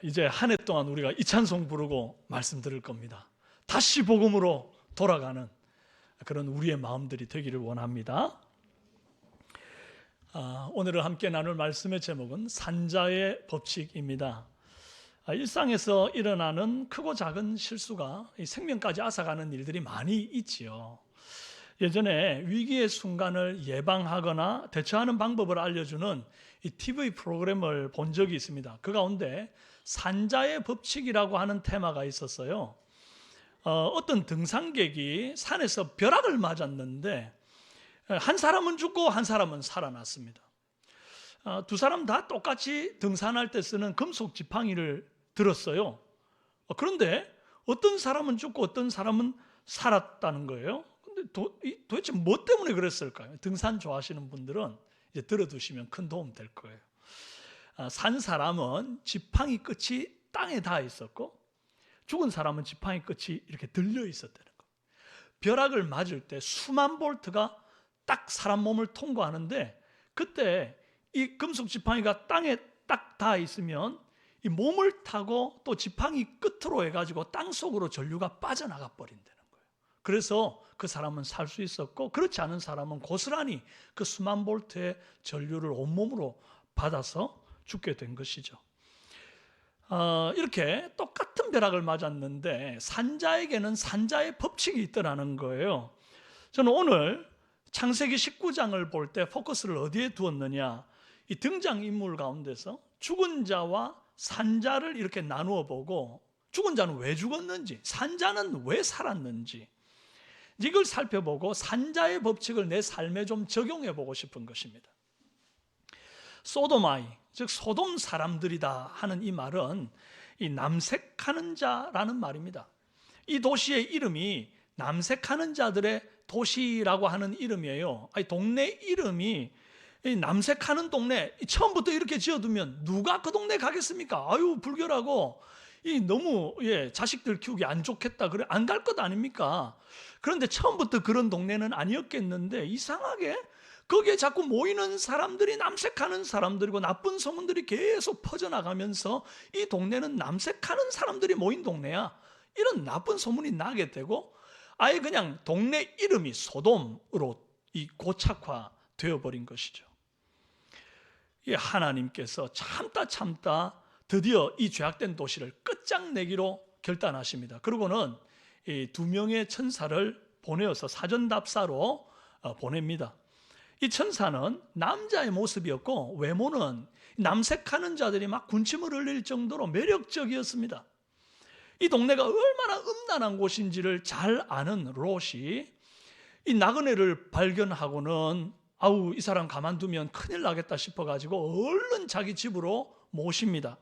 이제 한 해 동안 우리가 이 찬송 부르고 말씀 들을 겁니다. 다시 복음으로 돌아가는 그런 우리의 마음들이 되기를 원합니다. 오늘 함께 나눌 말씀의 제목은 산자의 법칙입니다. 일상에서 일어나는 크고 작은 실수가 생명까지 앗아가는 일들이 많이 있지요. 예전에 위기의 순간을 예방하거나 대처하는 방법을 알려주는 이 TV 프로그램을 본 적이 있습니다. 그 가운데 산자의 법칙이라고 하는 테마가 있었어요. 어떤 등산객이 산에서 벼락을 맞았는데 한 사람은 죽고 한 사람은 살아났습니다. 두 사람 다 똑같이 등산할 때 쓰는 금속 지팡이를 들었어요. 그런데 어떤 사람은 죽고 어떤 사람은 살았다는 거예요. 근데 도대체 뭐 때문에 그랬을까요? 등산 좋아하시는 분들은 이제 들어두시면 큰 도움 될 거예요. 산 사람은 지팡이 끝이 땅에 닿아 있었고 죽은 사람은 지팡이 끝이 이렇게 들려 있었다는 거예요. 벼락을 맞을 때 수만 볼트가 딱 사람 몸을 통과하는데 그때 이 금속 지팡이가 땅에 딱 닿아 있으면 이 몸을 타고 또 지팡이 끝으로 해가지고 땅 속으로 전류가 빠져나가 버린다는 거예요. 그래서 그 사람은 살 수 있었고 그렇지 않은 사람은 고스란히 그 수만 볼트의 전류를 온몸으로 받아서 죽게 된 것이죠. 이렇게 똑같은 벼락을 맞았는데 산자에게는 산자의 법칙이 있더라는 거예요. 저는 오늘 창세기 19장을 볼 때 포커스를 어디에 두었느냐, 이 등장인물 가운데서 죽은 자와 산자를 이렇게 나누어 보고 죽은 자는 왜 죽었는지, 산자는 왜 살았는지 이걸 살펴보고 산자의 법칙을 내 삶에 좀 적용해 보고 싶은 것입니다. 소도마이, 즉 소돔 사람들이다 하는 이 말은 이 남색하는 자라는 말입니다. 이 도시의 이름이 남색하는 자들의 도시라고 하는 이름이에요. 동네 이름이 남색하는 동네, 처음부터 이렇게 지어두면 누가 그 동네 가겠습니까? 아유 불결하고 너무 자식들 키우기 안 좋겠다, 그래 안 갈 것 아닙니까? 그런데 처음부터 그런 동네는 아니었겠는데 이상하게 거기에 자꾸 모이는 사람들이 남색하는 사람들이고 나쁜 소문들이 계속 퍼져나가면서 이 동네는 남색하는 사람들이 모인 동네야, 이런 나쁜 소문이 나게 되고 아예 그냥 동네 이름이 소돔으로 고착화되어 버린 것이죠. 하나님께서 참다 드디어 이 죄악된 도시를 끝장내기로 결단하십니다. 그리고는 이 두 명의 천사를 보내어서 사전답사로 보냅니다. 이 천사는 남자의 모습이었고 외모는 남색하는 자들이 막 군침을 흘릴 정도로 매력적이었습니다. 이 동네가 얼마나 음란한 곳인지를 잘 아는 롯이 이 나그네를 발견하고는 아우 이 사람 가만두면 큰일 나겠다 싶어가지고 얼른 자기 집으로 모십니다.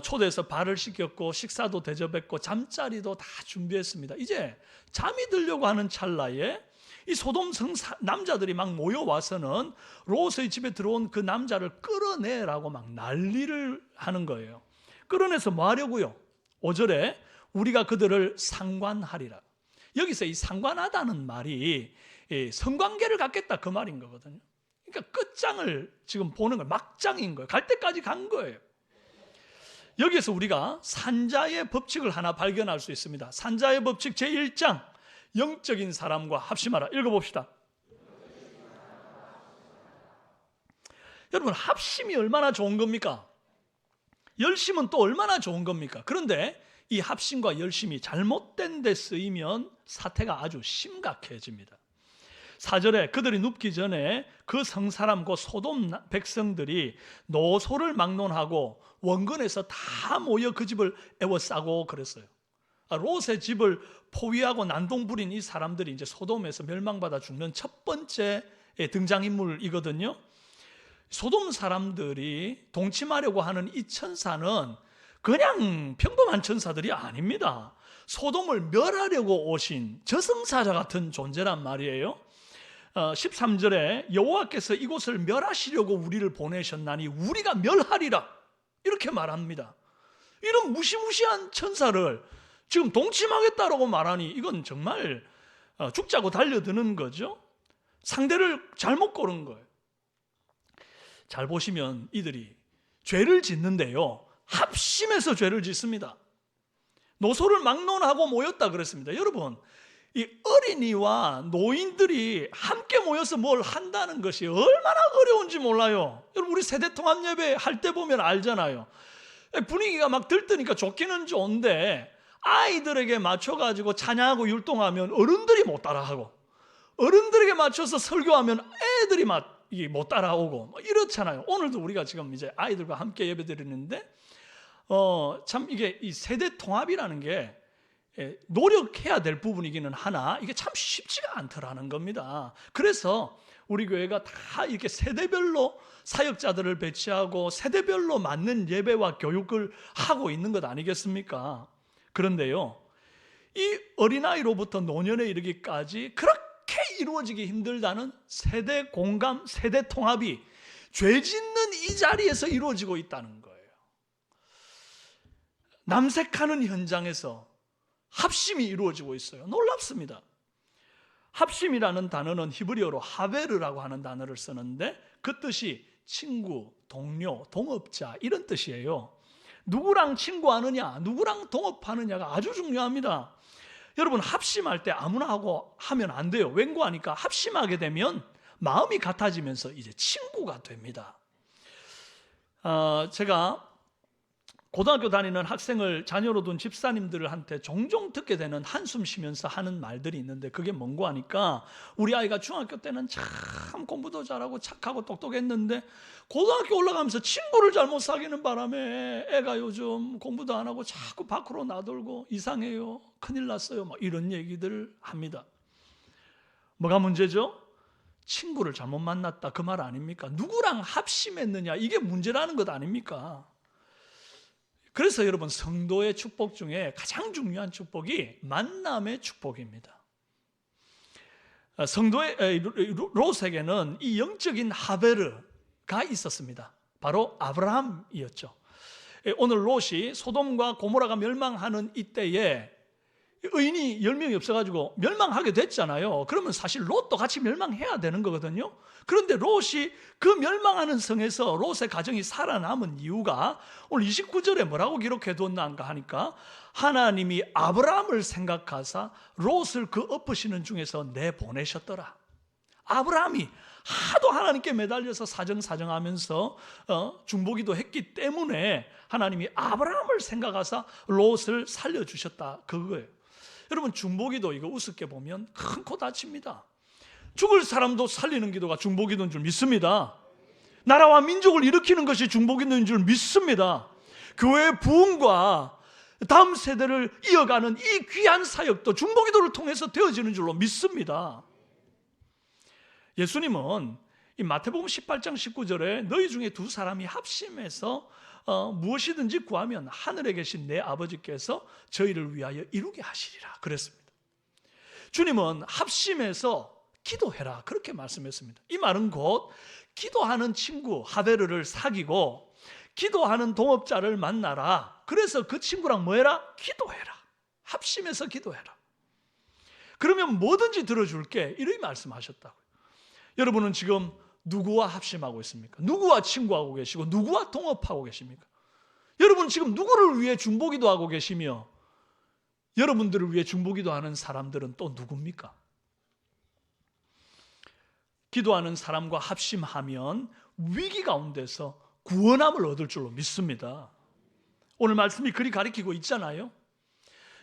초대해서 발을 씻겼고 식사도 대접했고 잠자리도 다 준비했습니다. 이제 잠이 들려고 하는 찰나에 이 소돔 남자들이 막 모여와서는 롯의 집에 들어온 그 남자를 끌어내라고 막 난리를 하는 거예요. 끌어내서 뭐 하려고요? 5절에 우리가 그들을 상관하리라. 여기서 이 상관하다는 말이 성관계를 갖겠다 그 말인 거거든요. 그러니까 끝장을 지금 보는 거예요. 막장인 거예요. 갈 때까지 간 거예요. 여기에서 우리가 산자의 법칙을 하나 발견할 수 있습니다. 산자의 법칙 제1장 영적인 사람과 합심하라. 읽어봅시다. 여러분 합심이 얼마나 좋은 겁니까? 열심은 또 얼마나 좋은 겁니까? 그런데 이 합심과 열심이 잘못된 데 쓰이면 사태가 아주 심각해집니다. 4절에 그들이 눕기 전에 그 성사람 그 소돔 백성들이 노소를 막론하고 원근에서 다 모여 그 집을 에워싸고 그랬어요. 롯의 집을 포위하고 난동부린 이 사람들이 이제 소돔에서 멸망받아 죽는 첫 번째 등장인물이거든요. 소돔 사람들이 동침하려고 하는 이 천사는 그냥 평범한 천사들이 아닙니다. 소돔을 멸하려고 오신 저승사자 같은 존재란 말이에요. 13절에 여호와께서 이곳을 멸하시려고 우리를 보내셨나니 우리가 멸하리라 이렇게 말합니다. 이런 무시무시한 천사를 지금 동침하겠다라고 말하니 이건 정말 죽자고 달려드는 거죠. 상대를 잘못 고른 거예요. 잘 보시면 이들이 죄를 짓는데요 합심해서 죄를 짓습니다. 노소를 막론하고 모였다 그랬습니다. 여러분, 이 어린이와 노인들이 함께 모여서 뭘 한다는 것이 얼마나 어려운지 몰라요. 여러분, 우리 세대통합예배 할 때 보면 알잖아요. 분위기가 막 들뜨니까 좋기는 좋은데 아이들에게 맞춰가지고 찬양하고 율동하면 어른들이 못 따라하고, 어른들에게 맞춰서 설교하면 애들이 못 따라오고 뭐 이렇잖아요. 오늘도 우리가 지금 이제 아이들과 함께 예배드리는데 참 이게 이 세대 통합이라는 게 노력해야 될 부분이기는 하나 이게 참 쉽지가 않더라는 겁니다. 그래서 우리 교회가 다 이렇게 세대별로 사역자들을 배치하고 세대별로 맞는 예배와 교육을 하고 있는 것 아니겠습니까? 그런데요, 이 어린아이로부터 노년에 이르기까지 그렇게 이루어지기 힘들다는 세대 공감, 세대 통합이 죄 짓는 이 자리에서 이루어지고 있다는 거예요. 남색하는 현장에서 합심이 이루어지고 있어요. 놀랍습니다. 합심이라는 단어는 히브리어로 하베르라고 하는 단어를 쓰는데 그 뜻이 친구, 동료, 동업자 이런 뜻이에요. 누구랑 친구하느냐, 누구랑 동업하느냐가 아주 중요합니다. 여러분, 합심할 때 아무나 하고 하면 안 돼요. 웬고하니까 합심하게 되면 마음이 같아지면서 이제 친구가 됩니다. 제가 고등학교 다니는 학생을 자녀로 둔 집사님들한테 종종 듣게 되는 한숨 쉬면서 하는 말들이 있는데 그게 뭔고 하니까 우리 아이가 중학교 때는 참 공부도 잘하고 착하고 똑똑했는데 고등학교 올라가면서 친구를 잘못 사귀는 바람에 애가 요즘 공부도 안 하고 자꾸 밖으로 나돌고 이상해요. 큰일 났어요. 막 이런 얘기들 합니다. 뭐가 문제죠? 친구를 잘못 만났다 그 말 아닙니까? 누구랑 합심했느냐 이게 문제라는 것 아닙니까? 그래서 여러분, 성도의 축복 중에 가장 중요한 축복이 만남의 축복입니다. 성도의 롯에게는 이 영적인 하베르가 있었습니다. 바로 아브라함이었죠. 오늘 롯이 소돔과 고모라가 멸망하는 이때에 의인이 10명이 없어가지고 멸망하게 됐잖아요. 그러면 사실 롯도 같이 멸망해야 되는 거거든요. 그런데 롯이 그 멸망하는 성에서 롯의 가정이 살아남은 이유가 오늘 29절에 뭐라고 기록해 뒀는가 하니까 하나님이 아브라함을 생각하사 롯을 그 엎으시는 중에서 내보내셨더라. 아브라함이 하도 하나님께 매달려서 사정하면서 중보기도 했기 때문에 하나님이 아브라함을 생각하사 롯을 살려주셨다 그거예요. 여러분, 중보기도 이거 우습게 보면 큰 코 다칩니다. 죽을 사람도 살리는 기도가 중보기도인 줄 믿습니다. 나라와 민족을 일으키는 것이 중보기도인 줄 믿습니다. 교회의 부흥과 다음 세대를 이어가는 이 귀한 사역도 중보기도를 통해서 되어지는 줄로 믿습니다. 예수님은 이 마태복음 18장 19절에 너희 중에 두 사람이 합심해서 무엇이든지 구하면 하늘에 계신 내 아버지께서 저희를 위하여 이루게 하시리라 그랬습니다. 주님은 합심해서 기도해라 그렇게 말씀했습니다. 이 말은 곧 기도하는 친구 하베르를 사귀고 기도하는 동업자를 만나라. 그래서 그 친구랑 뭐해라? 기도해라. 합심해서 기도해라. 그러면 뭐든지 들어줄게 이렇게 말씀하셨다고요. 여러분은 지금 누구와 합심하고 있습니까? 누구와 친구하고 계시고 누구와 동업하고 계십니까? 여러분 지금 누구를 위해 중보기도 하고 계시며 여러분들을 위해 중보기도 하는 사람들은 또 누굽니까? 기도하는 사람과 합심하면 위기 가운데서 구원함을 얻을 줄로 믿습니다. 오늘 말씀이 그리 가리키고 있잖아요.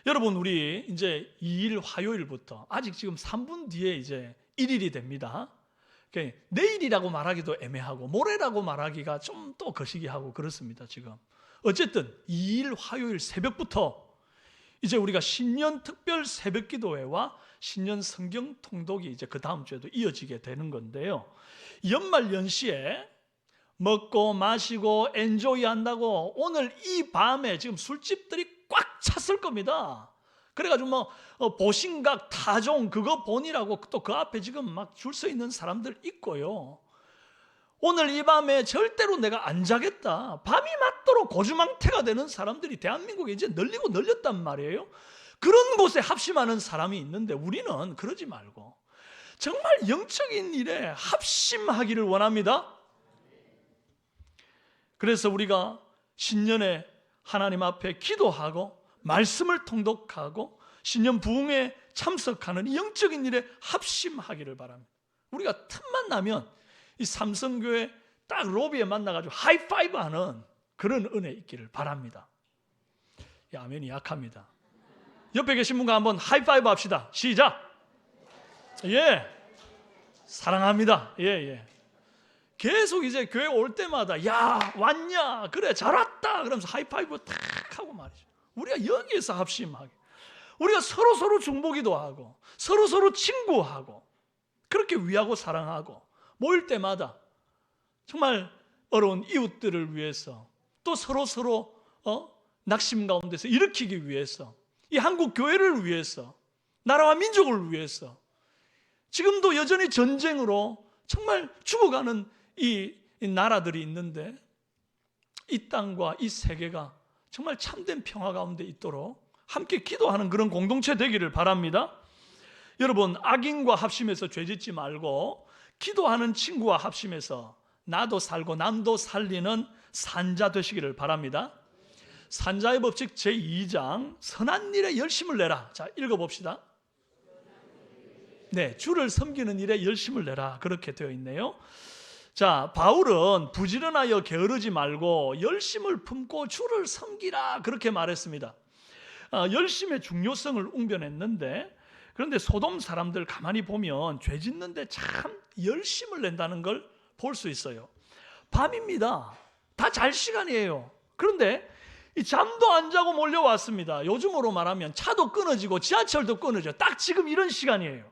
여러분, 우리 이제 2일 화요일부터 아직 지금 3분 뒤에 이제 1일이 됩니다. 내일이라고 말하기도 애매하고 모레라고 말하기가 좀 또 거시기하고 그렇습니다. 지금 어쨌든 2일 화요일 새벽부터 이제 우리가 신년 특별 새벽 기도회와 신년 성경 통독이 이제 그 다음 주에도 이어지게 되는 건데요. 연말 연시에 먹고 마시고 엔조이 한다고 오늘 이 밤에 지금 술집들이 꽉 찼을 겁니다. 그래가지고 뭐 보신각 타종 그거 본이라고 또 그 앞에 지금 막 줄 서 있는 사람들 있고요. 오늘 이 밤에 절대로 내가 안 자겠다. 밤이 맞도록 고주망태가 되는 사람들이 대한민국에 이제 널리고 널렸단 말이에요. 그런 곳에 합심하는 사람이 있는데 우리는 그러지 말고 정말 영적인 일에 합심하기를 원합니다. 그래서 우리가 신년에 하나님 앞에 기도하고 말씀을 통독하고 신년 부흥에 참석하는 이 영적인 일에 합심하기를 바랍니다. 우리가 틈만 나면 이 삼성교회 딱 로비에 만나가지고 하이파이브 하는 그런 은혜 있기를 바랍니다. 아멘이 약합니다. 옆에 계신 분과 한번 하이파이브 합시다. 시작. 예, 사랑합니다. 예. 계속 이제 교회 올 때마다 야 왔냐, 그래 잘 왔다 그러면서 하이파이브 탁 하고 말이죠. 우리가 여기에서 합심하게, 우리가 서로 중보기도 하고 서로 친구하고 그렇게 위하고 사랑하고 모일 때마다 정말 어려운 이웃들을 위해서 또 서로 낙심 가운데서 일으키기 위해서, 이 한국 교회를 위해서, 나라와 민족을 위해서, 지금도 여전히 전쟁으로 정말 죽어가는 이 나라들이 있는데 이 땅과 이 세계가 정말 참된 평화 가운데 있도록 함께 기도하는 그런 공동체 되기를 바랍니다. 여러분, 악인과 합심해서 죄짓지 말고 기도하는 친구와 합심해서 나도 살고 남도 살리는 산자 되시기를 바랍니다. 산자의 법칙 제2장 선한 일에 열심을 내라. 자, 읽어봅시다. 네, 주를 섬기는 일에 열심을 내라, 그렇게 되어 있네요. 자, 바울은 부지런하여 게으르지 말고 열심을 품고 주를 섬기라, 그렇게 말했습니다. 열심의 중요성을 웅변했는데, 그런데 소돔 사람들 가만히 보면 죄 짓는데 참 열심을 낸다는 걸 볼 수 있어요. 밤입니다. 다 잘 시간이에요. 그런데 이 잠도 안 자고 몰려왔습니다. 요즘으로 말하면 차도 끊어지고 지하철도 끊어져요. 딱 지금 이런 시간이에요.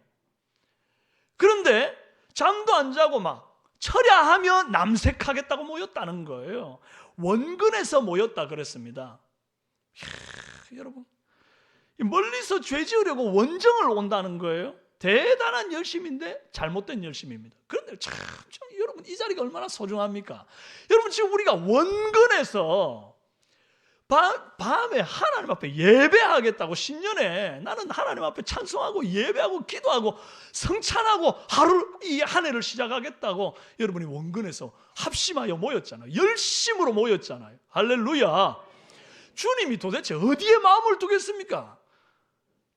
그런데 잠도 안 자고 막 철야하며 남색하겠다고 모였다는 거예요. 원근에서 모였다 그랬습니다. 여러분, 멀리서 죄 지으려고 원정을 온다는 거예요. 대단한 열심인데 잘못된 열심입니다. 그런데 참 여러분, 이 자리가 얼마나 소중합니까? 여러분, 지금 우리가 원근에서 밤에 하나님 앞에 예배하겠다고, 신년에 나는 하나님 앞에 찬송하고 예배하고 기도하고 성찬하고 이 한 해를 시작하겠다고 여러분이 원근에서 합심하여 모였잖아요. 열심으로 모였잖아요. 할렐루야. 주님이 도대체 어디에 마음을 두겠습니까?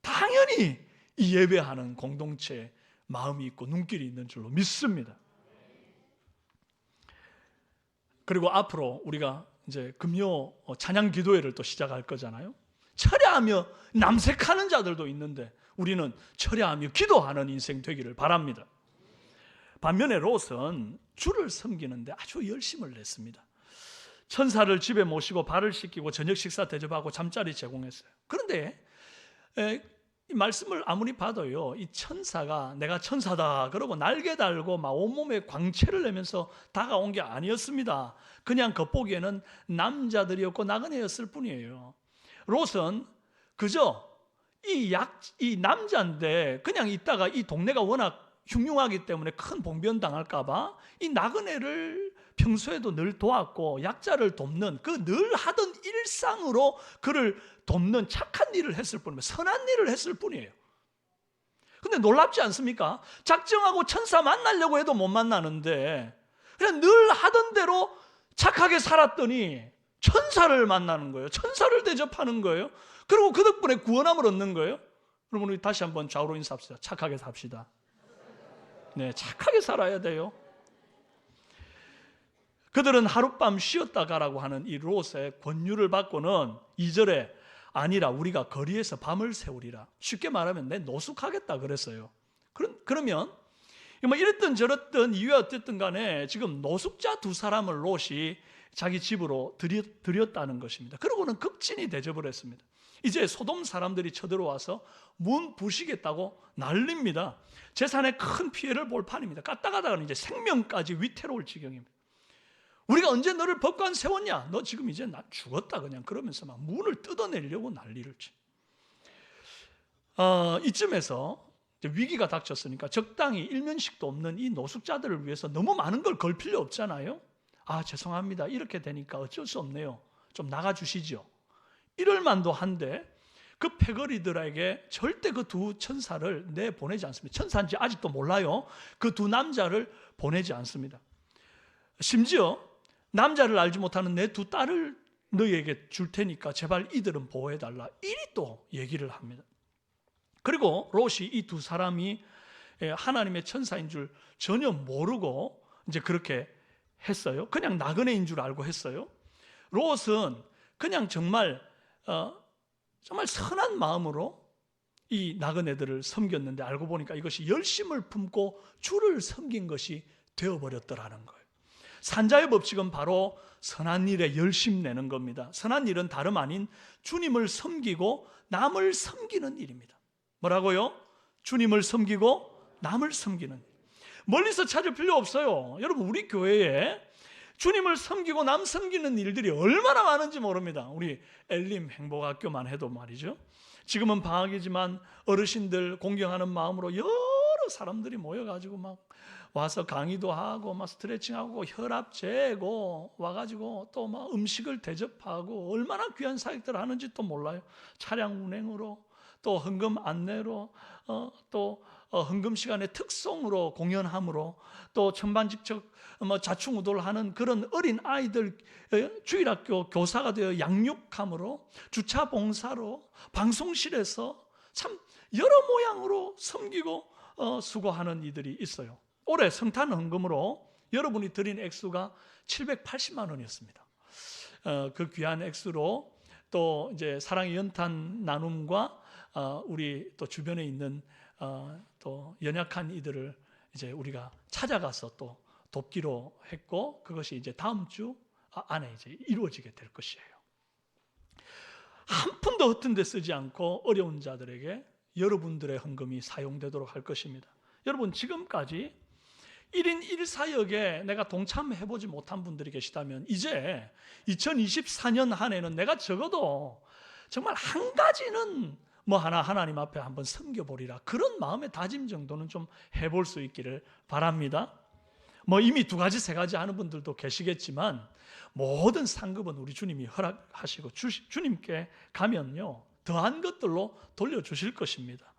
당연히 이 예배하는 공동체에 마음이 있고 눈길이 있는 줄로 믿습니다. 그리고 앞으로 우리가 이제 금요 찬양 기도회를 또 시작할 거잖아요. 철야하며 남색하는 자들도 있는데 우리는 철야하며 기도하는 인생 되기를 바랍니다. 반면에 롯은 주를 섬기는데 아주 열심을 냈습니다. 천사를 집에 모시고 발을 씻기고 저녁 식사 대접하고 잠자리 제공했어요. 그런데 이 말씀을 아무리 봐도요, 이 천사가 내가 천사다 그러고 날개 달고 막 온몸에 광채를 내면서 다가온 게 아니었습니다. 그냥 겉보기에는 남자들이었고 나그네였을 뿐이에요. 롯은 그저 이 남자인데 그냥 있다가 이 동네가 워낙 흉흉하기 때문에 큰 봉변 당할까봐 이 나그네를 평소에도 늘 도왔고 약자를 돕는 그 늘 하던 일상으로 그를 돕는 착한 일을 했을 뿐이에요. 선한 일을 했을 뿐이에요. 근데 놀랍지 않습니까? 작정하고 천사 만나려고 해도 못 만나는데 그냥 늘 하던 대로 착하게 살았더니 천사를 만나는 거예요. 천사를 대접하는 거예요. 그리고 그 덕분에 구원함을 얻는 거예요. 여러분, 우리 다시 한번 좌우로 인사합시다. 착하게 삽시다. 네, 착하게 살아야 돼요. 그들은 하룻밤 쉬었다 가라고 하는 이 롯의 권유를 받고는 2절에 아니라 우리가 거리에서 밤을 새우리라. 쉽게 말하면 내 노숙하겠다 그랬어요. 그러면 뭐 이랬든 저랬든 이유가 어쨌든 간에 지금 노숙자 두 사람을 롯이 자기 집으로 들였다는 것입니다. 그러고는 극진히 대접을 했습니다. 이제 소돔 사람들이 쳐들어와서 문 부시겠다고 난립니다. 재산에 큰 피해를 볼 판입니다. 까딱하다가는 이제 생명까지 위태로울 지경입니다. 우리가 언제 너를 법관 세웠냐? 너 지금 이제 나 죽었다 그냥 그러면서 막 문을 뜯어내려고 난리를 치. 이쯤에서 이제 위기가 닥쳤으니까 적당히 일면식도 없는 이 노숙자들을 위해서 너무 많은 걸 걸 필요 없잖아요. 죄송합니다. 이렇게 되니까 어쩔 수 없네요. 좀 나가주시죠. 이럴 만도 한데 그 패거리들에게 절대 그 두 천사를 내보내지 않습니다. 천사인지 아직도 몰라요. 그 두 남자를 보내지 않습니다. 심지어 남자를 알지 못하는 내 두 딸을 너희에게 줄 테니까 제발 이들은 보호해달라. 이리 또 얘기를 합니다. 그리고 롯이 이 두 사람이 하나님의 천사인 줄 전혀 모르고 이제 그렇게 했어요. 그냥 나그네인 줄 알고 했어요. 롯은 그냥 정말 선한 마음으로 이 나그네들을 섬겼는데 알고 보니까 이것이 열심을 품고 주를 섬긴 것이 되어버렸더라는 거예요. 산자의 법칙은 바로 선한 일에 열심 내는 겁니다. 선한 일은 다름 아닌 주님을 섬기고 남을 섬기는 일입니다. 뭐라고요? 주님을 섬기고 남을 섬기는 일. 멀리서 찾을 필요 없어요. 여러분, 우리 교회에 주님을 섬기고 남 섬기는 일들이 얼마나 많은지 모릅니다. 우리 엘림 행복학교만 해도 말이죠. 지금은 방학이지만 어르신들 공경하는 마음으로 여러 사람들이 모여가지고 막 와서 강의도 하고 막 스트레칭하고 혈압 재고 와가지고 또 막 음식을 대접하고 얼마나 귀한 사역들을 하는지 또 몰라요. 차량 운행으로 또 헌금 안내로 또 헌금 시간에 특송으로 공연함으로 또 천반직적 자충우돌하는 그런 어린 아이들 주일학교 교사가 되어 양육함으로 주차 봉사로 방송실에서 참 여러 모양으로 섬기고 수고하는 이들이 있어요. 올해 성탄 헌금으로 여러분이 드린 액수가 780만 원이었습니다. 그 귀한 액수로 또 이제 사랑의 연탄 나눔과 우리 또 주변에 있는 또 연약한 이들을 이제 우리가 찾아가서 또 돕기로 했고, 그것이 이제 다음 주 안에 이제 이루어지게 될 것이에요. 한 푼도 허튼 데 쓰지 않고 어려운 자들에게 여러분들의 헌금이 사용되도록 할 것입니다. 여러분, 지금까지 1인 1사역에 내가 동참해보지 못한 분들이 계시다면 이제 2024년 한 해는 내가 적어도 정말 한 가지는 하나님 앞에 한번 섬겨보리라, 그런 마음의 다짐 정도는 좀 해볼 수 있기를 바랍니다. 이미 2가지 3가지 하는 분들도 계시겠지만 모든 상급은 우리 주님이 허락하시고 주님께 가면요 더한 것들로 돌려주실 것입니다.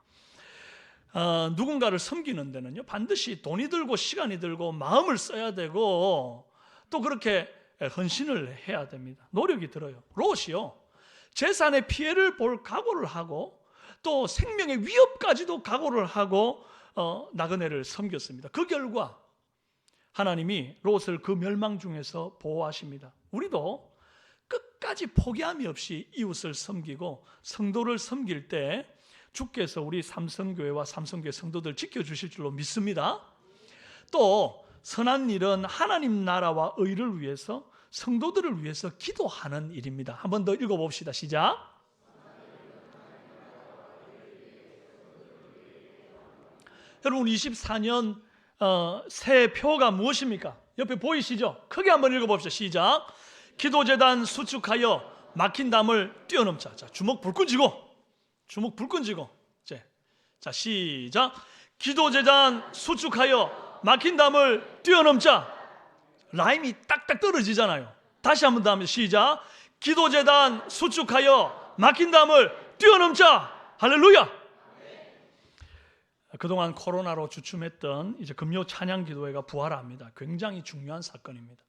누군가를 섬기는 데는요 반드시 돈이 들고 시간이 들고 마음을 써야 되고 또 그렇게 헌신을 해야 됩니다. 노력이 들어요. 롯이요 재산의 피해를 볼 각오를 하고 또 생명의 위협까지도 각오를 하고 나그네를 섬겼습니다. 그 결과 하나님이 롯을 그 멸망 중에서 보호하십니다. 우리도 끝까지 포기함이 없이 이웃을 섬기고 성도를 섬길 때 주께서 우리 삼성교회와 삼성교회 성도들 지켜주실 줄로 믿습니다. 또 선한 일은 하나님 나라와 의를 위해서 성도들을 위해서 기도하는 일입니다. 한 번 더 읽어봅시다. 시작. 여러분, 24년 새해 표가 무엇입니까? 옆에 보이시죠? 크게 한번 읽어봅시다. 시작. 기도재단 수축하여 막힌 담을 뛰어넘자. 자, 주먹 불끈 쥐고 자, 시작. 기도재단 수축하여 막힌 담을 뛰어넘자. 라임이 딱딱 떨어지잖아요. 다시 한번 더 하면 시작. 기도재단 수축하여 막힌 담을 뛰어넘자. 할렐루야. 그동안 코로나로 주춤했던 이제 금요 찬양 기도회가 부활합니다. 굉장히 중요한 사건입니다.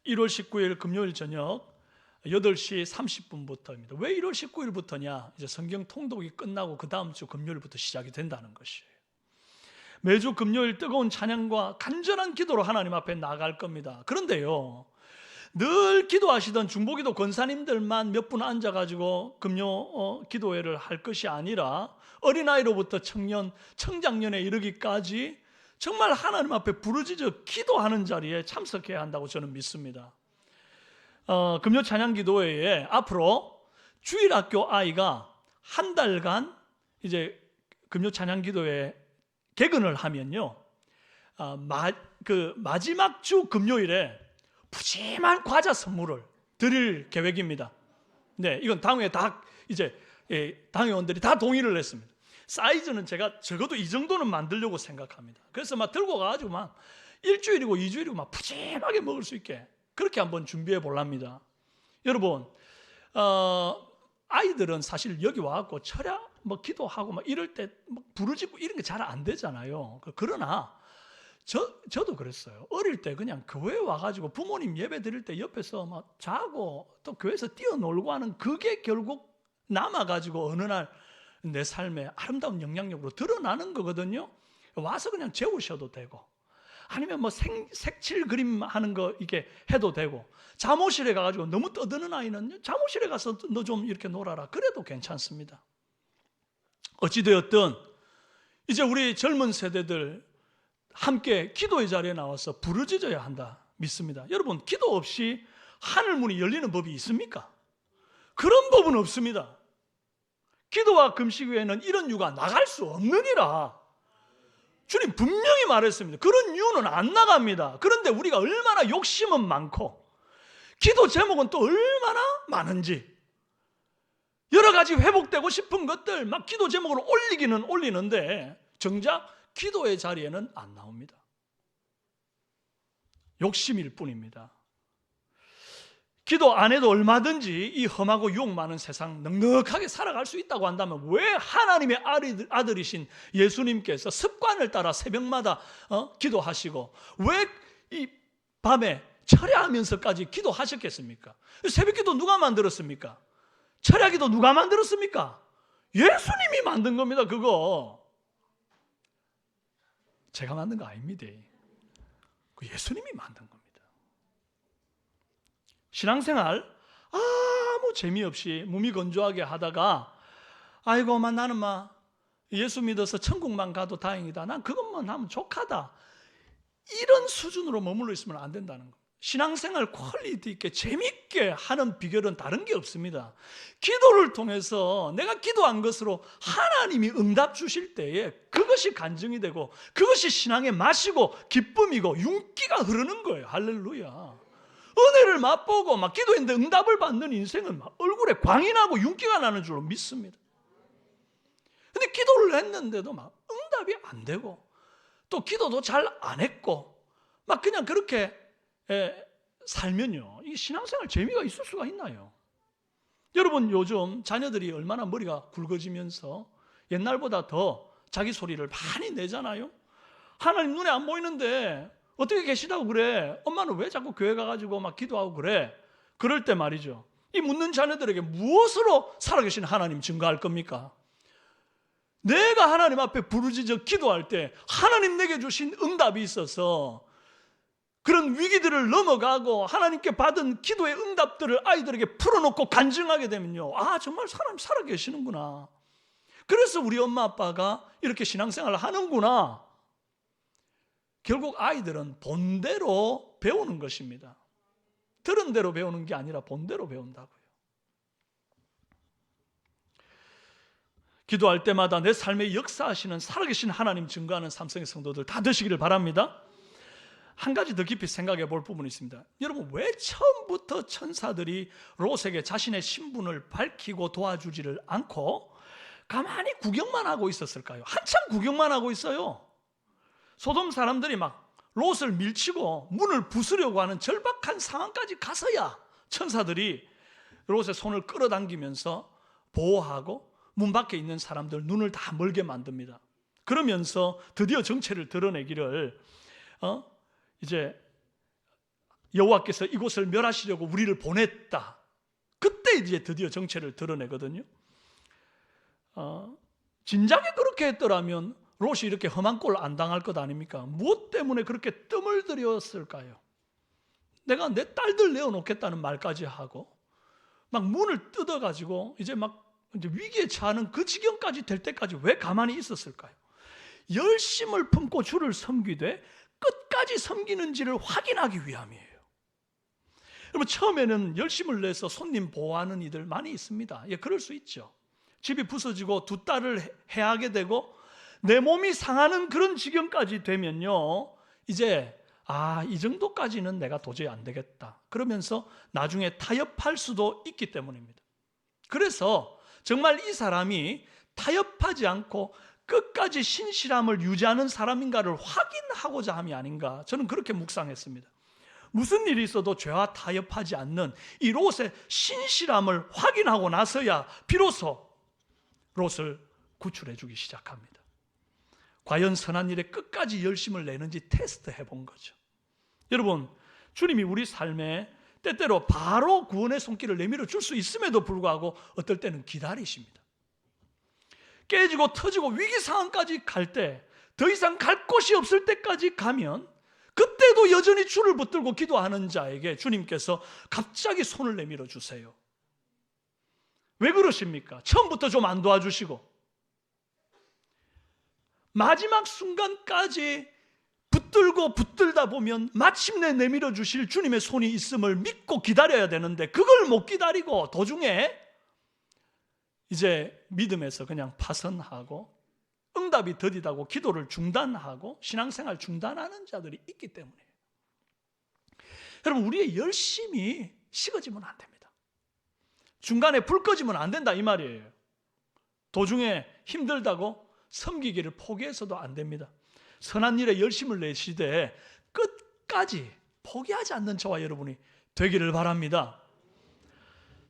1월 19일 금요일 저녁 8시 30분부터입니다. 왜 1월 19일부터냐? 이제 성경 통독이 끝나고 그 다음 주 금요일부터 시작이 된다는 것이에요. 매주 금요일 뜨거운 찬양과 간절한 기도로 하나님 앞에 나갈 겁니다. 그런데요, 늘 기도하시던 중보기도 권사님들만 몇 분 앉아가지고 금요 기도회를 할 것이 아니라 어린아이로부터 청년, 청장년에 이르기까지 정말 하나님 앞에 부르짖어 기도하는 자리에 참석해야 한다고 저는 믿습니다. 금요 찬양 기도회에 앞으로 주일학교 아이가 한 달간 이제 금요 찬양 기도회 개근을 하면요, 마지막 주 금요일에 푸짐한 과자 선물을 드릴 계획입니다. 네, 이건 당회 다 이제 당회원들이 다 동의를 했습니다. 사이즈는 제가 적어도 이 정도는 만들려고 생각합니다. 그래서 막 들고 가가지고 막 일주일이고 2주일이고 막 푸짐하게 먹을 수 있게 그렇게 한번 준비해 보랍니다. 여러분, 아이들은 사실 여기 와갖고 철야 기도하고 막 이럴 때 부르짖고 이런 게 잘 안 되잖아요. 그러나 저도 그랬어요. 어릴 때 그냥 교회 와가지고 부모님 예배 드릴 때 옆에서 막 자고 또 교회에서 뛰어놀고 하는 그게 결국 남아가지고 어느 날 내 삶에 아름다운 영향력으로 드러나는 거거든요. 와서 그냥 재우셔도 되고, 아니면 뭐 색칠 그림 하는 거 이게 해도 되고, 잠옷실에 가가지고 너무 떠드는 아이는 잠옷실에 가서 너 좀 이렇게 놀아라. 그래도 괜찮습니다. 어찌되었든 이제 우리 젊은 세대들 함께 기도의 자리에 나와서 부르짖어야 한다 믿습니다. 여러분, 기도 없이 하늘문이 열리는 법이 있습니까? 그런 법은 없습니다. 기도와 금식 외에는 이런 유가 나갈 수 없느니라. 주님 분명히 말했습니다. 그런 유는 안 나갑니다. 그런데 우리가 얼마나 욕심은 많고 기도 제목은 또 얼마나 많은지, 여러 가지 회복되고 싶은 것들 막 기도 제목으로 올리기는 올리는데 정작 기도의 자리에는 안 나옵니다. 욕심일 뿐입니다. 기도 안 해도 얼마든지 이 험하고 유혹 많은 세상 넉넉하게 살아갈 수 있다고 한다면 왜 하나님의 아들이신 예수님께서 습관을 따라 새벽마다 기도하시고 왜 이 밤에 철야하면서까지 기도하셨겠습니까? 새벽 기도 누가 만들었습니까? 철야 기도 누가 만들었습니까? 예수님이 만든 겁니다. 그거 제가 만든 거 아닙니다. 그 예수님이 만든 겁니다. 신앙생활 아무 재미없이 무미건조하게 하다가 아이고 나는 예수 믿어서 천국만 가도 다행이다, 난 그것만 하면 족하다, 이런 수준으로 머물러 있으면 안 된다는 겁니다. 신앙생활 퀄리티 있게 재밌게 하는 비결은 다른 게 없습니다. 기도를 통해서 내가 기도한 것으로 하나님이 응답 주실 때에 그것이 간증이 되고 그것이 신앙의 맛이고 기쁨이고 윤기가 흐르는 거예요. 할렐루야. 은혜를 맛보고 막 기도했는데 응답을 받는 인생은 막 얼굴에 광이 나고 윤기가 나는 줄로 믿습니다. 근데 기도를 했는데도 막 응답이 안 되고 또 기도도 잘 안 했고 막 그냥 그렇게 살면요, 이 신앙생활 재미가 있을 수가 있나요? 여러분, 요즘 자녀들이 얼마나 머리가 굵어지면서 옛날보다 더 자기 소리를 많이 내잖아요. 하나님 눈에 안 보이는데 어떻게 계시다고 그래? 엄마는 왜 자꾸 교회 가가지고 막 기도하고 그래? 그럴 때 말이죠, 이 묻는 자녀들에게 무엇으로 살아계신 하나님 증거할 겁니까? 내가 하나님 앞에 부르짖어 기도할 때 하나님 내게 주신 응답이 있어서 그런 위기들을 넘어가고 하나님께 받은 기도의 응답들을 아이들에게 풀어놓고 간증하게 되면요, 정말 하나님 살아계시는구나, 그래서 우리 엄마 아빠가 이렇게 신앙생활을 하는구나. 결국 아이들은 본대로 배우는 것입니다. 들은 대로 배우는 게 아니라 본대로 배운다고요. 기도할 때마다 내 삶에 역사하시는 살아계신 하나님 증거하는 삼성의 성도들 다 되시기를 바랍니다. 한 가지 더 깊이 생각해 볼 부분이 있습니다. 여러분, 왜 처음부터 천사들이 롯에게 자신의 신분을 밝히고 도와주지를 않고 가만히 구경만 하고 있었을까요? 한참 구경만 하고 있어요. 소돔 사람들이 막 롯을 밀치고 문을 부수려고 하는 절박한 상황까지 가서야 천사들이 롯의 손을 끌어당기면서 보호하고 문 밖에 있는 사람들 눈을 다 멀게 만듭니다. 그러면서 드디어 정체를 드러내기를 이제 여호와께서 이곳을 멸하시려고 우리를 보냈다. 그때 이제 드디어 정체를 드러내거든요. 진작에 그렇게 했더라면 롯이 이렇게 험한 꼴 안 당할 것 아닙니까? 무엇 때문에 그렇게 뜸을 들였을까요? 내가 내 딸들 내어놓겠다는 말까지 하고 막 문을 뜯어가지고 이제 위기에 처하는 그 지경까지 될 때까지 왜 가만히 있었을까요? 열심을 품고 주를 섬기되 끝까지 섬기는지를 확인하기 위함이에요. 여러분, 처음에는 열심을 내서 손님 보호하는 이들 많이 있습니다. 그럴 수 있죠. 집이 부서지고 두 딸을 해하게 되고 내 몸이 상하는 그런 지경까지 되면요, 이제 이 정도까지는 내가 도저히 안 되겠다, 그러면서 나중에 타협할 수도 있기 때문입니다. 그래서 정말 이 사람이 타협하지 않고 끝까지 신실함을 유지하는 사람인가를 확인하고자 함이 아닌가, 저는 그렇게 묵상했습니다. 무슨 일이 있어도 죄와 타협하지 않는 이 롯의 신실함을 확인하고 나서야 비로소 롯을 구출해 주기 시작합니다. 과연 선한 일에 끝까지 열심을 내는지 테스트해 본 거죠. 여러분, 주님이 우리 삶에 때때로 바로 구원의 손길을 내밀어 줄 수 있음에도 불구하고 어떨 때는 기다리십니다. 깨지고 터지고 위기 상황까지 갈 때, 더 이상 갈 곳이 없을 때까지 가면 그때도 여전히 줄을 붙들고 기도하는 자에게 주님께서 갑자기 손을 내밀어 주세요. 왜 그러십니까? 처음부터 좀 안 도와주시고 마지막 순간까지 붙들다 보면 마침내 내밀어 주실 주님의 손이 있음을 믿고 기다려야 되는데, 그걸 못 기다리고 도중에 이제 믿음에서 그냥 파선하고 응답이 더디다고 기도를 중단하고 신앙생활 중단하는 자들이 있기 때문이에요. 여러분, 우리의 열심이 식어지면 안 됩니다. 중간에 불 꺼지면 안 된다 이 말이에요. 도중에 힘들다고 섬기기를 포기해서도 안 됩니다. 선한 일에 열심을 내시되 끝까지 포기하지 않는 저와 여러분이 되기를 바랍니다.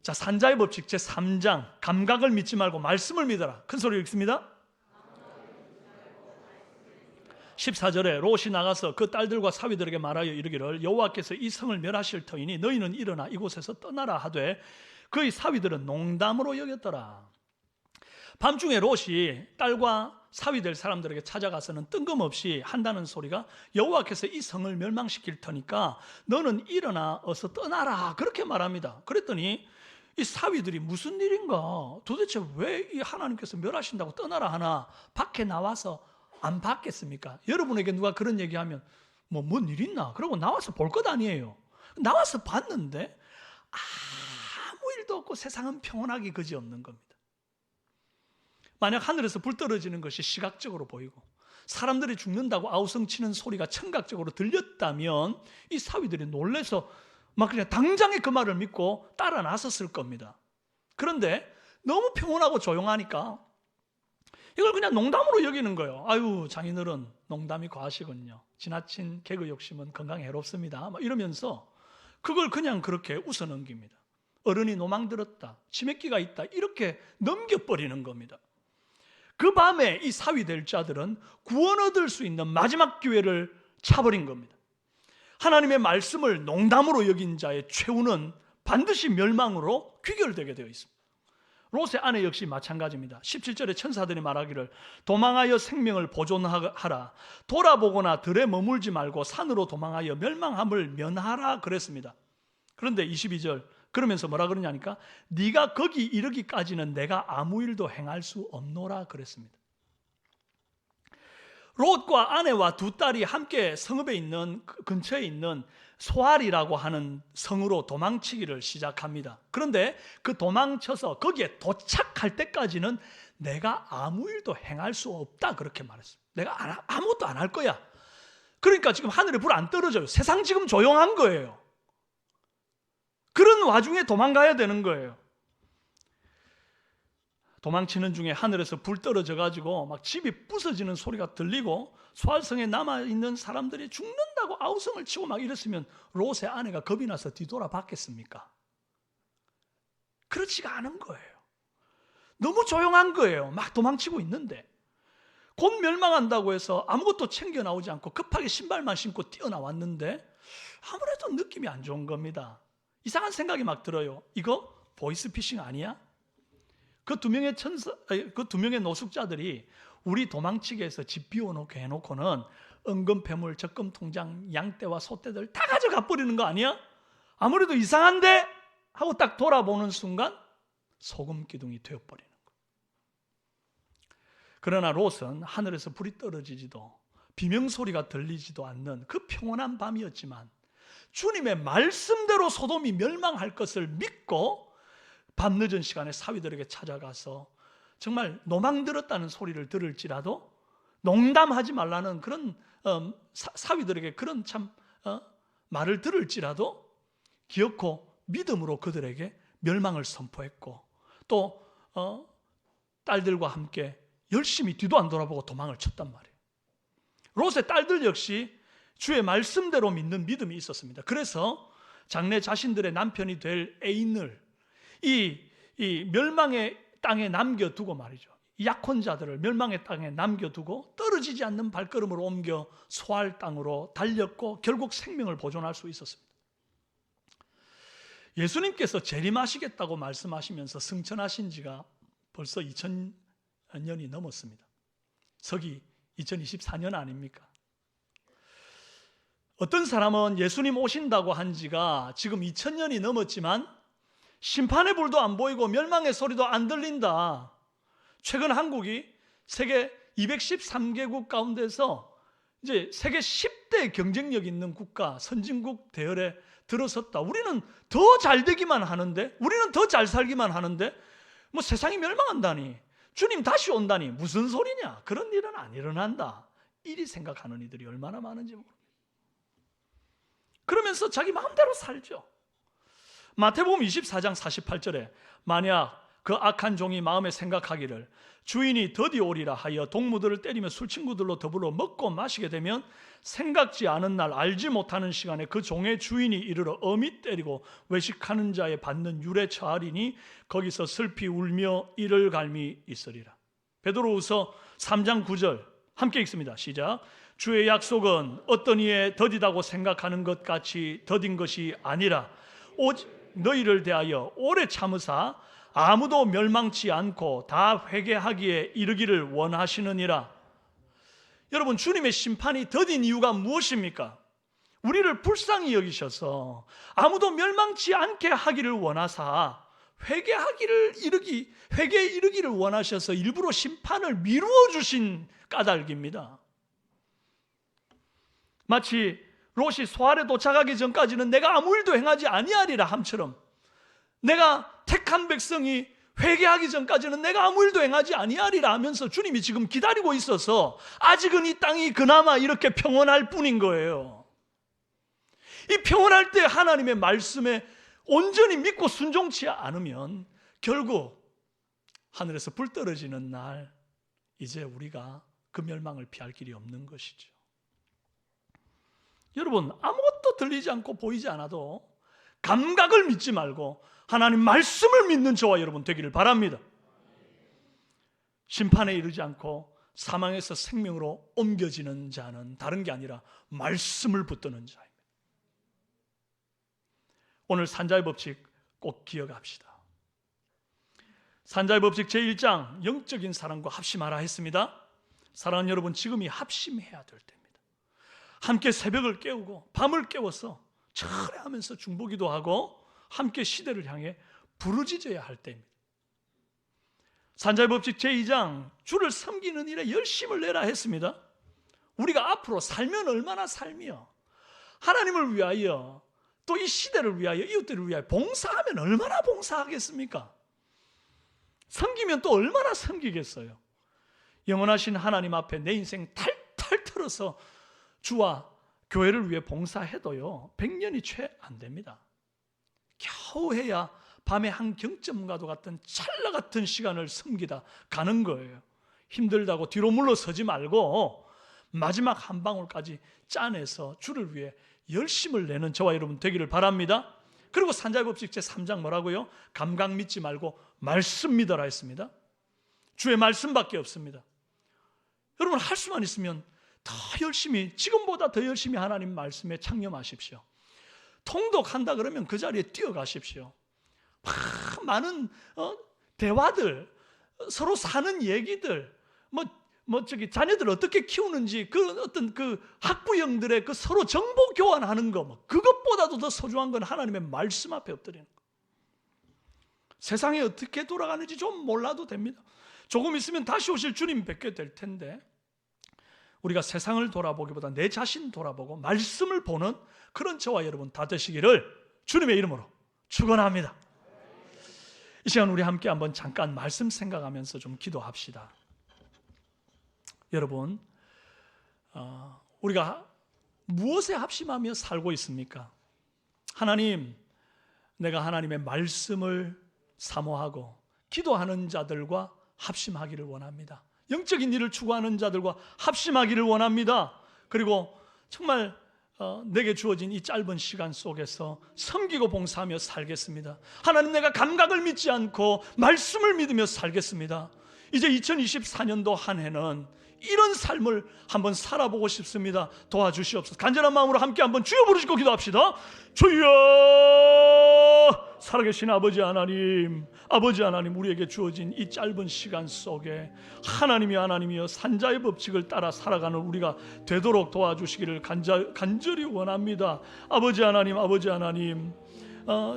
자, 산자의 법칙 제3장, 감각을 믿지 말고 말씀을 믿어라. 큰 소리로 읽습니다. 14절에 롯이 나가서 그 딸들과 사위들에게 말하여 이르기를 여호와께서 이 성을 멸하실 터이니 너희는 일어나 이곳에서 떠나라 하되 그의 사위들은 농담으로 여겼더라. 밤중에 롯이 딸과 사위될 사람들에게 찾아가서는 뜬금없이 한다는 소리가 여호와께서 이 성을 멸망시킬 터니까 너는 일어나 어서 떠나라, 그렇게 말합니다. 그랬더니 이 사위들이 무슨 일인가, 도대체 왜 이 하나님께서 멸하신다고 떠나라 하나, 밖에 나와서 안 봤겠습니까? 여러분에게 누가 그런 얘기하면 뭔 일 있나? 그러고 나와서 볼 것 아니에요. 나와서 봤는데 아무 일도 없고 세상은 평온하기 그지없는 겁니다. 만약 하늘에서 불 떨어지는 것이 시각적으로 보이고 사람들이 죽는다고 아우성치는 소리가 청각적으로 들렸다면 이 사위들이 놀라서 막 그냥 당장에 그 말을 믿고 따라 나섰을 겁니다. 그런데 너무 평온하고 조용하니까 이걸 그냥 농담으로 여기는 거예요. 아유, 장인어른 농담이 과하시군요. 지나친 개그 욕심은 건강에 해롭습니다. 막 이러면서 그걸 그냥 그렇게 웃어 넘깁니다. 어른이 노망 들었다, 치맥기가 있다, 이렇게 넘겨버리는 겁니다. 그 밤에 이 사위될 자들은 구원 얻을 수 있는 마지막 기회를 차버린 겁니다. 하나님의 말씀을 농담으로 여긴 자의 최후는 반드시 멸망으로 귀결되게 되어 있습니다. 롯의 아내 역시 마찬가지입니다. 17절에 천사들이 말하기를 도망하여 생명을 보존하라, 돌아보거나 들에 머물지 말고 산으로 도망하여 멸망함을 면하라 그랬습니다. 그런데 22절 그러면서 뭐라 그러냐니까 네가 거기 이르기까지는 내가 아무 일도 행할 수 없노라 그랬습니다. 롯과 아내와 두 딸이 함께 성읍에 있는 근처에 있는 소알이라고 하는 성으로 도망치기를 시작합니다. 그런데 그 도망쳐서 거기에 도착할 때까지는 내가 아무 일도 행할 수 없다 그렇게 말했어요. 내가 아무것도 안 할 거야. 그러니까 지금 하늘에 불 안 떨어져요. 세상 지금 조용한 거예요. 그런 와중에 도망가야 되는 거예요. 도망치는 중에 하늘에서 불 떨어져 가지고 막 집이 부서지는 소리가 들리고 소알성에 남아있는 사람들이 죽는다고 아우성을 치고 막 이랬으면 롯의 아내가 겁이 나서 뒤돌아 봤겠습니까? 그렇지가 않은 거예요. 너무 조용한 거예요. 막 도망치고 있는데 곧 멸망한다고 해서 아무것도 챙겨 나오지 않고 급하게 신발만 신고 뛰어나왔는데 아무래도 느낌이 안 좋은 겁니다. 이상한 생각이 막 들어요. 이거 보이스피싱 아니야? 그 두 명의 노숙자들이 우리 도망치게 해서 집 비워놓게 해놓고는 은금패물, 적금통장, 양떼와 소떼들 다 가져가 버리는 거 아니야? 아무래도 이상한데 하고 딱 돌아보는 순간 소금 기둥이 되어버리는 거. 그러나 롯은 하늘에서 불이 떨어지지도 비명소리가 들리지도 않는 그 평온한 밤이었지만 주님의 말씀대로 소돔이 멸망할 것을 믿고 밤늦은 시간에 사위들에게 찾아가서 정말 노망 들었다는 소리를 들을지라도 농담하지 말라는 그런 사위들에게 그런 참 말을 들을지라도 기어코 믿음으로 그들에게 멸망을 선포했고 또 딸들과 함께 열심히 뒤도 안 돌아보고 도망을 쳤단 말이에요. 롯의 딸들 역시 주의 말씀대로 믿는 믿음이 있었습니다. 그래서 장래 자신들의 남편이 될 애인을 이 멸망의 땅에 남겨두고 말이죠. 약혼 자들을 멸망의 땅에 남겨두고 떨어지지 않는 발걸음으로 옮겨 소할 땅으로 달렸고 결국 생명을 보존할 수 있었습니다. 예수님께서 재림하시겠다고 말씀하시면서 승천하신 지가 벌써 2000년이 넘었습니다. 서기 2024년 아닙니까? 어떤 사람은 예수님 오신다고 한 지가 지금 2000년이 넘었지만 심판의 불도 안 보이고 멸망의 소리도 안 들린다. 최근 한국이 세계 213개국 가운데서 이제 세계 10대 경쟁력 있는 국가, 선진국 대열에 들어섰다. 우리는 더 잘 되기만 하는데, 우리는 더 잘 살기만 하는데, 뭐 세상이 멸망한다니, 주님 다시 온다니, 무슨 소리냐? 그런 일은 안 일어난다. 이리 생각하는 이들이 얼마나 많은지 모릅니다. 그러면서 자기 마음대로 살죠. 마태복음 24장 48절에 만약 그 악한 종이 마음에 생각하기를 주인이 더디 오리라 하여 동무들을 때리며 술친구들로 더불어 먹고 마시게 되면 생각지 않은 날 알지 못하는 시간에 그 종의 주인이 이르러 엄히 때리고 외식하는 자에 받는 율에 처하리니 거기서 슬피 울며 이를 갈미 있으리라. 베드로후서 3장 9절 함께 읽습니다. 시작. 주의 약속은 어떤 이에 더디다고 생각하는 것 같이 더딘 것이 아니라 오직 너희를 대하여 오래 참으사 아무도 멸망치 않고 다 회개하기에 이르기를 원하시느니라. 여러분, 주님의 심판이 더딘 이유가 무엇입니까? 우리를 불쌍히 여기셔서 아무도 멸망치 않게 하기를 원하사 회개에 이르기를 원하셔서 일부러 심판을 미루어 주신 까닭입니다. 마치 롯이 소알에 도착하기 전까지는 내가 아무 일도 행하지 아니하리라 함처럼 내가 택한 백성이 회개하기 전까지는 내가 아무 일도 행하지 아니하리라 하면서 주님이 지금 기다리고 있어서 아직은 이 땅이 그나마 이렇게 평온할 뿐인 거예요. 이 평온할 때 하나님의 말씀에 온전히 믿고 순종치 않으면 결국 하늘에서 불 떨어지는 날 이제 우리가 그 멸망을 피할 길이 없는 것이죠. 여러분, 아무것도 들리지 않고 보이지 않아도 감각을 믿지 말고 하나님 말씀을 믿는 저와 여러분 되기를 바랍니다. 심판에 이르지 않고 사망에서 생명으로 옮겨지는 자는 다른 게 아니라 말씀을 붙드는 자입니다. 오늘 산자의 법칙 꼭 기억합시다. 산자의 법칙 제1장 영적인 사랑과 합심하라 했습니다. 사랑하는 여러분, 지금이 합심해야 될 때입니다. 함께 새벽을 깨우고 밤을 깨워서 철회하면서 중보기도 하고 함께 시대를 향해 부르짖어야 할 때입니다. 산자의 법칙 제2장 주를 섬기는 일에 열심을 내라 했습니다. 우리가 앞으로 살면 얼마나 살며 하나님을 위하여 또 이 시대를 위하여 이웃들을 위하여 봉사하면 얼마나 봉사하겠습니까? 섬기면 또 얼마나 섬기겠어요? 영원하신 하나님 앞에 내 인생 탈탈 털어서 주와 교회를 위해 봉사해도요 100년이 채 안 됩니다. 겨우 해야 밤의 한 경점과도 같은 찰나 같은 시간을 섬기다 가는 거예요. 힘들다고 뒤로 물러서지 말고 마지막 한 방울까지 짜내서 주를 위해 열심을 내는 저와 여러분 되기를 바랍니다. 그리고 산자의 법칙 제3장 뭐라고요? 감각 믿지 말고 말씀 믿어라 했습니다. 주의 말씀밖에 없습니다. 여러분, 할 수만 있으면 더 열심히, 지금보다 더 열심히 하나님 말씀에 창념하십시오. 통독한다 그러면 그 자리에 뛰어가십시오. 많은 대화들, 서로 사는 얘기들, 자녀들 어떻게 키우는지 그 어떤 그 학부형들의 그 서로 정보 교환하는 거, 그것보다도 더 소중한 건 하나님의 말씀 앞에 엎드리는 거. 세상이 어떻게 돌아가는지 좀 몰라도 됩니다. 조금 있으면 다시 오실 주님 뵙게 될 텐데 우리가 세상을 돌아보기보다 내 자신 돌아보고 말씀을 보는 그런 저와 여러분 다 되시기를 주님의 이름으로 축원합니다. 이 시간 우리 함께 한번 잠깐 말씀 생각하면서 좀 기도합시다. 여러분, 우리가 무엇에 합심하며 살고 있습니까? 하나님, 내가 하나님의 말씀을 사모하고 기도하는 자들과 합심하기를 원합니다. 영적인 일을 추구하는 자들과 합심하기를 원합니다. 그리고 정말 내게 주어진 이 짧은 시간 속에서 섬기고 봉사하며 살겠습니다. 하나님, 내가 감각을 믿지 않고 말씀을 믿으며 살겠습니다. 이제 2024년도 한 해는 이런 삶을 한번 살아보고 싶습니다. 도와주시옵소서. 간절한 마음으로 함께 한번 주여 부르시고 기도합시다. 주여, 살아계신 아버지 하나님, 아버지 하나님, 우리에게 주어진 이 짧은 시간 속에 하나님이여 산자의 법칙을 따라 살아가는 우리가 되도록 도와주시기를 간절히 원합니다. 아버지 하나님,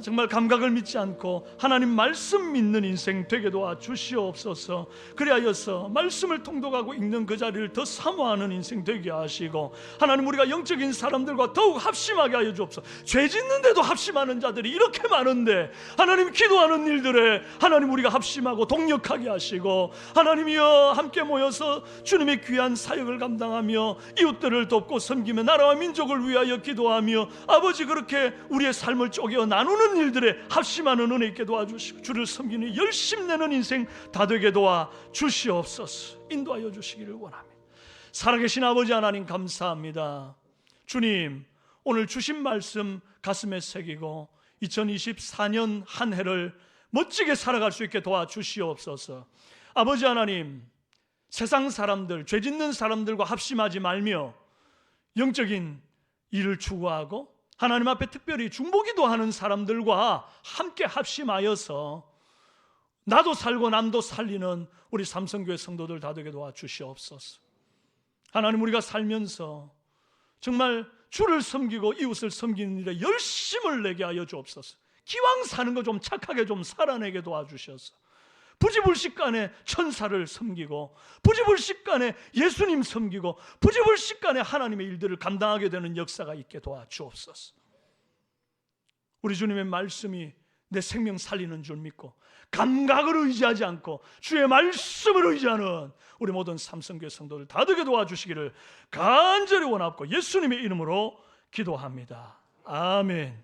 정말 감각을 믿지 않고 하나님 말씀 믿는 인생 되게 도와주시옵소서. 그리하여서 말씀을 통독하고 읽는 그 자리를 더 사모하는 인생 되게 하시고, 하나님 우리가 영적인 사람들과 더욱 합심하게 하여 주옵소서. 죄 짓는데도 합심하는 자들이 이렇게 많은데 하나님 기도하는 일들에 하나님 우리가 합심하고 동력하게 하시고, 하나님이여 함께 모여서 주님의 귀한 사역을 감당하며 이웃들을 돕고 섬기며 나라와 민족을 위하여 기도하며 아버지 그렇게 우리의 삶을 쪼개어 나누는 일들에 합심하는 은혜 있게 도와주시고, 주를 섬기는 열심 내는 인생 다 되게 도와주시옵소서. 인도하여 주시기를 원합니다. 살아계신 아버지 하나님 감사합니다. 주님, 오늘 주신 말씀 가슴에 새기고 2024년 한 해를 멋지게 살아갈 수 있게 도와주시옵소서. 아버지 하나님, 세상 사람들, 죄 짓는 사람들과 합심하지 말며 영적인 일을 추구하고 하나님 앞에 특별히 중보기도 하는 사람들과 함께 합심하여서 나도 살고 남도 살리는 우리 삼성교회 성도들 다 되게 도와주시옵소서. 하나님, 우리가 살면서 정말 주를 섬기고 이웃을 섬기는 일에 열심을 내게 하여 주옵소서. 기왕 사는 거 좀 착하게 좀 살아내게 도와주셔서 부지불식간에 천사를 섬기고 부지불식간에 예수님 섬기고 부지불식간에 하나님의 일들을 감당하게 되는 역사가 있게 도와주옵소서. 우리 주님의 말씀이 내 생명 살리는 줄 믿고 감각을 의지하지 않고 주의 말씀을 의지하는 우리 모든 삼성교회 성도들 다 되게 도와주시기를 간절히 원하고 예수님의 이름으로 기도합니다. 아멘.